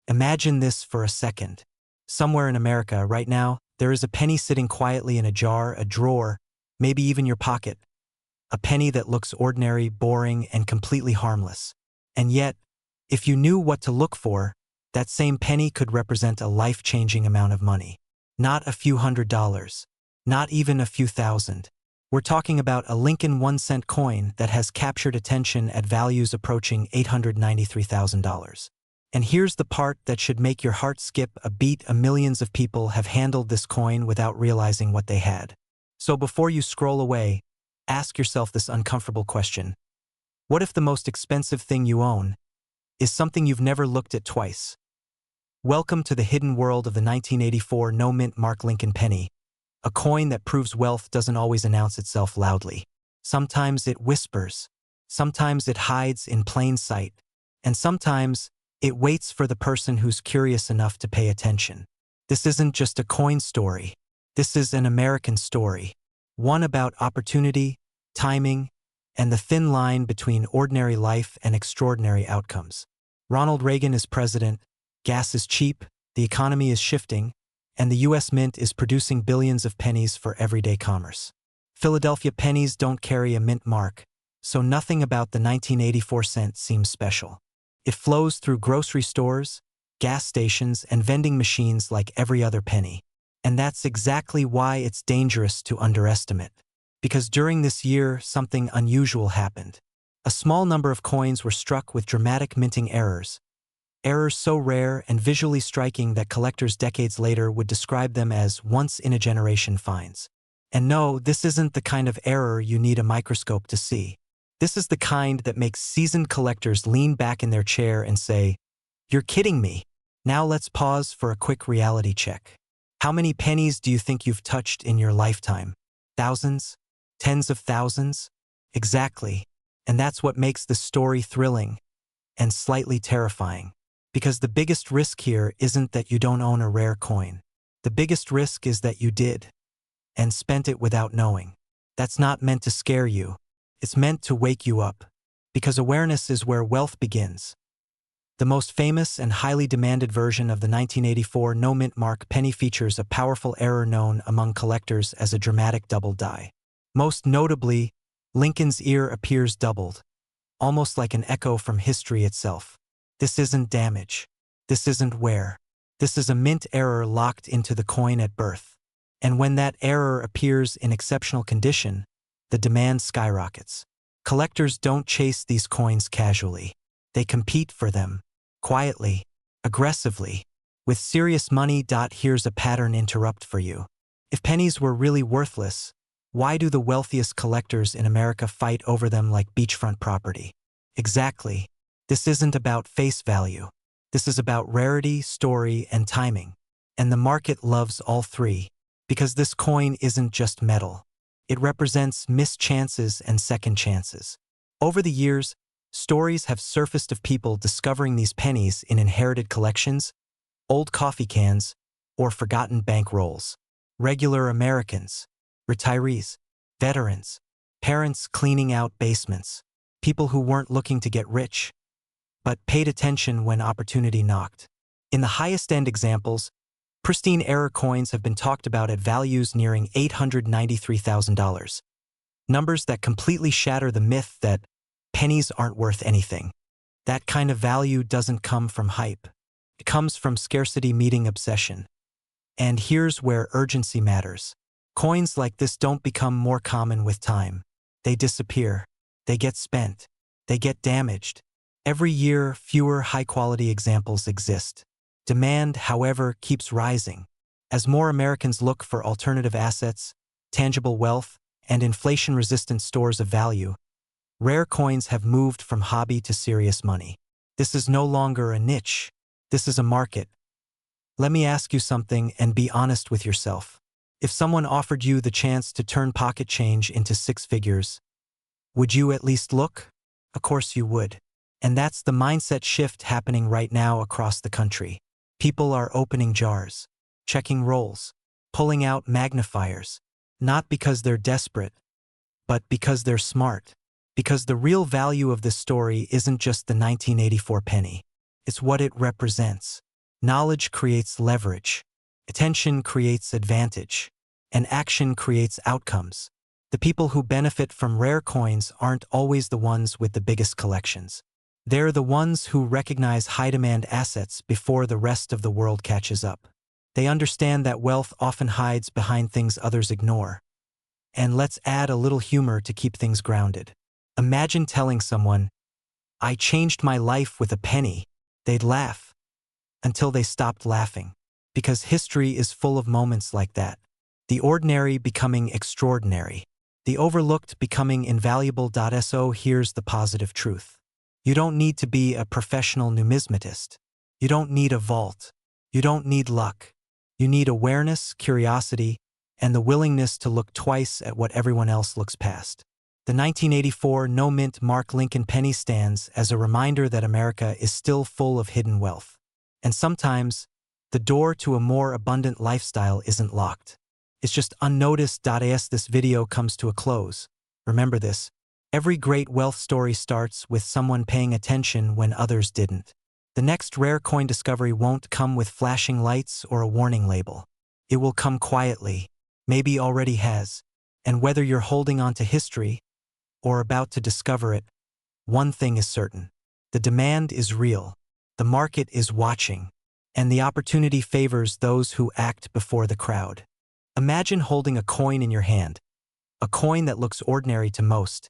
Imagine this for a second. Somewhere in America right now, there is a penny sitting quietly in a jar, a drawer, maybe even your pocket. A penny that looks ordinary, boring, and completely harmless. And yet, if you knew what to look for, that same penny could represent a life-changing amount of money. Not a few $100s. Not even a few thousand. We're talking about a Lincoln 1-cent coin that has captured attention at values approaching $893,000. And here's the part that should make your heart skip a beat. Millions of people have handled this coin without realizing what they had. So before you scroll away, ask yourself this uncomfortable question. What if the most expensive thing you own is something you've never looked at twice? Welcome to the hidden world of the 1984 no-mint mark Lincoln penny, a coin that proves wealth doesn't always announce itself loudly. Sometimes it whispers, sometimes it hides in plain sight, and sometimes it waits for the person who's curious enough to pay attention. This isn't just a coin story. This is an American story. One about opportunity, timing, and the thin line between ordinary life and extraordinary outcomes. Ronald Reagan is president, gas is cheap, the economy is shifting, and the U.S. Mint is producing billions of pennies for everyday commerce. Philadelphia pennies don't carry a mint mark, so nothing about the 1984 cent seems special. It flows through grocery stores, gas stations, and vending machines like every other penny. And that's exactly why it's dangerous to underestimate. Because during this year, something unusual happened. A small number of coins were struck with dramatic minting errors. Errors so rare and visually striking that collectors decades later would describe them as once-in-a-generation finds. And no, this isn't the kind of error you need a microscope to see. This is the kind that makes seasoned collectors lean back in their chair and say, "You're kidding me." Now let's pause for a quick reality check. How many pennies do you think you've touched in your lifetime? Thousands? Tens of thousands? Exactly. And that's what makes the story thrilling and slightly terrifying. Because the biggest risk here isn't that you don't own a rare coin. The biggest risk is that you did, and spent it without knowing. That's not meant to scare you. It's meant to wake you up. Because awareness is where wealth begins. The most famous and highly demanded version of the 1984 no-mint mark penny features a powerful error known among collectors as a dramatic double die. Most notably, Lincoln's ear appears doubled, almost like an echo from history itself. This isn't damage. This isn't wear. This is a mint error locked into the coin at birth. And when that error appears in exceptional condition, the demand skyrockets. Collectors don't chase these coins casually. They compete for them, quietly, aggressively, with serious money. Here's a pattern interrupt for you. If pennies were really worthless, Why do the wealthiest collectors in America fight over them like beachfront property? Exactly. This isn't about face value. This is about rarity, story, and timing. And the market loves all three, because this coin isn't just metal. It represents missed chances and second chances. Over the years, stories have surfaced of people discovering these pennies in inherited collections, old coffee cans, or forgotten bank rolls. Regular Americans, retirees, veterans, parents cleaning out basements, people who weren't looking to get rich, but paid attention when opportunity knocked. In the highest-end examples, pristine error coins have been talked about at values nearing $893,000. Numbers that completely shatter the myth that pennies aren't worth anything. That kind of value doesn't come from hype. It comes from scarcity meeting obsession. And here's where urgency matters. Coins like this don't become more common with time. They disappear. They get spent. They get damaged. Every year, fewer high-quality examples exist. Demand, however, keeps rising. As more Americans look for alternative assets, tangible wealth, and inflation-resistant stores of value, rare coins have moved from hobby to serious money. This is no longer a niche. This is a market. Let me ask you something and be honest with yourself. If someone offered you the chance to turn pocket change into six figures, would you at least look? Of course you would. And that's the mindset shift happening right now across the country. People are opening jars, checking rolls, pulling out magnifiers, not because they're desperate, but because they're smart. Because the real value of this story isn't just the 1984 penny. It's what it represents. Knowledge creates leverage. Attention creates advantage. And action creates outcomes. The people who benefit from rare coins aren't always the ones with the biggest collections. They're the ones who recognize high-demand assets before the rest of the world catches up. They understand that wealth often hides behind things others ignore. And let's add a little humor to keep things grounded. Imagine telling someone, "I changed my life with a penny." They'd laugh until they stopped laughing. Because history is full of moments like that. The ordinary becoming extraordinary. The overlooked becoming invaluable. So here's the positive truth. You don't need to be a professional numismatist. You don't need a vault. You don't need luck. You need awareness, curiosity, and the willingness to look twice at what everyone else looks past. The 1984 no-mint Mark Lincoln penny stands as a reminder that America is still full of hidden wealth. And sometimes, the door to a more abundant lifestyle isn't locked. It's just unnoticed. As this video comes to a close, remember this. Every great wealth story starts with someone paying attention when others didn't. The next rare coin discovery won't come with flashing lights or a warning label. It will come quietly, maybe already has. And whether you're holding on to history or about to discover it, one thing is certain. The demand is real, the market is watching, and the opportunity favors those who act before the crowd. Imagine holding a coin in your hand, a coin that looks ordinary to most.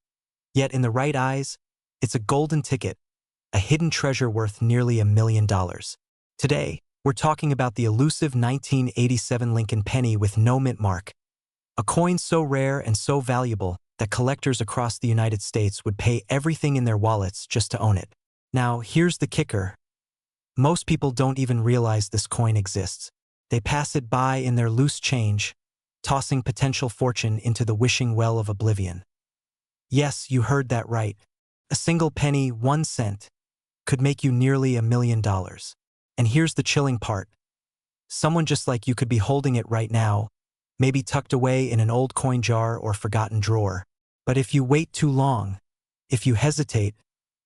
Yet in the right eyes, it's a golden ticket, a hidden treasure worth nearly $1 million. Today, we're talking about the elusive 1987 Lincoln penny with no mint mark. A coin so rare and so valuable that collectors across the United States would pay everything in their wallets just to own it. Now, here's the kicker. Most people don't even realize this coin exists. They pass it by in their loose change, tossing potential fortune into the wishing well of oblivion. Yes, you heard that right. A single penny, 1 cent, could make you nearly $1 million. And here's the chilling part. Someone just like you could be holding it right now, maybe tucked away in an old coin jar or forgotten drawer. But if you wait too long, if you hesitate,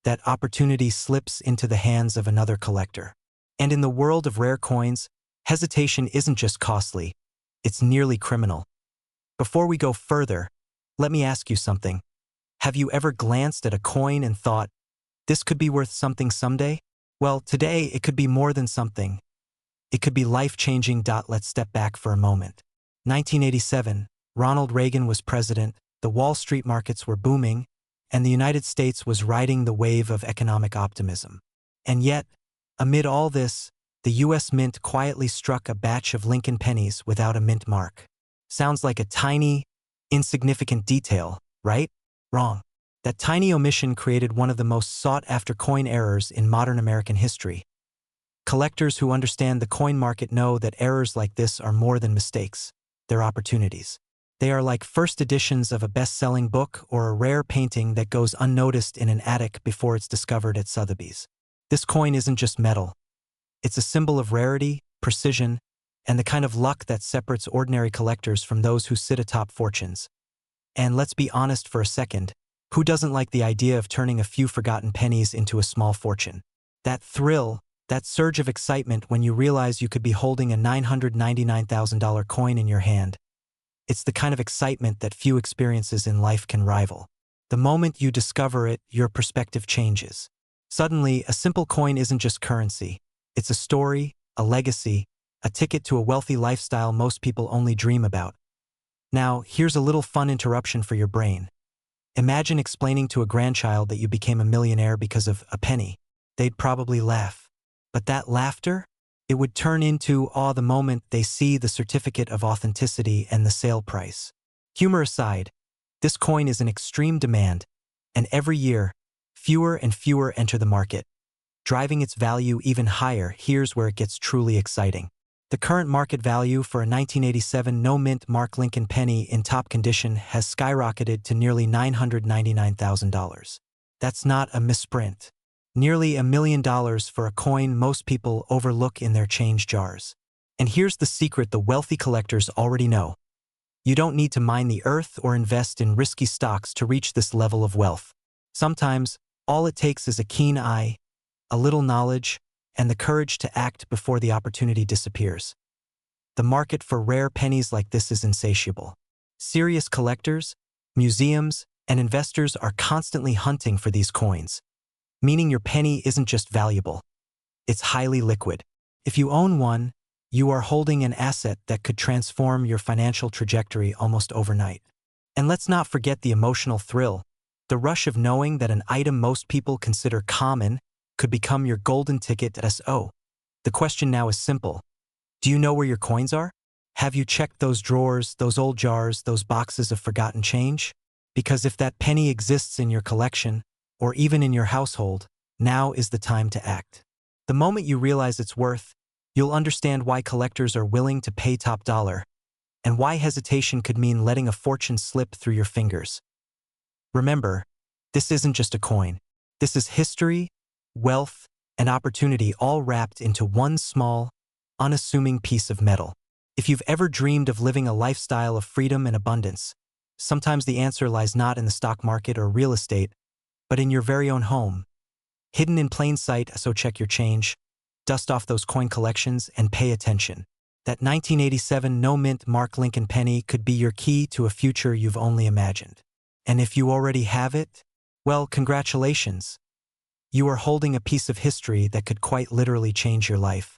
that opportunity slips into the hands of another collector. And in the world of rare coins, hesitation isn't just costly, it's nearly criminal. Before we go further, let me ask you something. Have you ever glanced at a coin and thought, this could be worth something someday? Well, today it could be more than something. It could be life-changing. Let's step back for a moment. 1987, Ronald Reagan was president, the Wall Street markets were booming, and the United States was riding the wave of economic optimism. And yet, amid all this, the U.S. Mint quietly struck a batch of Lincoln pennies without a mint mark. Sounds like a tiny, Insignificant detail, right? Wrong. That tiny omission created one of the most sought-after coin errors in modern American history. Collectors who understand the coin market know that errors like this are more than mistakes. They're opportunities. They are like first editions of a best-selling book or a rare painting that goes unnoticed in an attic before it's discovered at Sotheby's. This coin isn't just metal. It's a symbol of rarity, precision, and the kind of luck that separates ordinary collectors from those who sit atop fortunes. And let's be honest for a second, who doesn't like the idea of turning a few forgotten pennies into a small fortune? That thrill, that surge of excitement when you realize you could be holding a $999,000 coin in your hand. It's the kind of excitement that few experiences in life can rival. The moment you discover it, your perspective changes. Suddenly, a simple coin isn't just currency. It's a story, a legacy, a ticket to a wealthy lifestyle most people only dream about. Now, here's a little fun interruption for your brain. Imagine explaining to a grandchild that you became a millionaire because of a penny. They'd probably laugh. But that laughter? It would turn into awe the moment they see the certificate of authenticity and the sale price. Humor aside, this coin is in extreme demand, and every year, fewer and fewer enter the market. Driving its value even higher, here's where it gets truly exciting. The current market value for a 1987 no-mint Mark Lincoln penny in top condition has skyrocketed to nearly $999,000. That's not a misprint. Nearly $1 million for a coin most people overlook in their change jars. And here's the secret the wealthy collectors already know. You don't need to mine the earth or invest in risky stocks to reach this level of wealth. Sometimes, all it takes is a keen eye, a little knowledge, and the courage to act before the opportunity disappears. The market for rare pennies like this is insatiable. Serious collectors, museums, and investors are constantly hunting for these coins, meaning your penny isn't just valuable. It's highly liquid. If you own one, you are holding an asset that could transform your financial trajectory almost overnight. And let's not forget the emotional thrill, the rush of knowing that an item most people consider common could become your golden ticket to SO. The question now is simple. Do you know where your coins are? Have you checked those drawers, those old jars, those boxes of forgotten change? Because if that penny exists in your collection, or even in your household, now is the time to act. The moment you realize its worth, you'll understand why collectors are willing to pay top dollar, and why hesitation could mean letting a fortune slip through your fingers. Remember, this isn't just a coin. This is history, wealth, and opportunity all wrapped into one small, unassuming piece of metal. If you've ever dreamed of living a lifestyle of freedom and abundance, sometimes the answer lies not in the stock market or real estate, but in your very own home. Hidden in plain sight, so check your change, dust off those coin collections, and pay attention. That 1987 no-mint Mark Lincoln penny could be your key to a future you've only imagined. And if you already have it, well, congratulations. You are holding a piece of history that could quite literally change your life.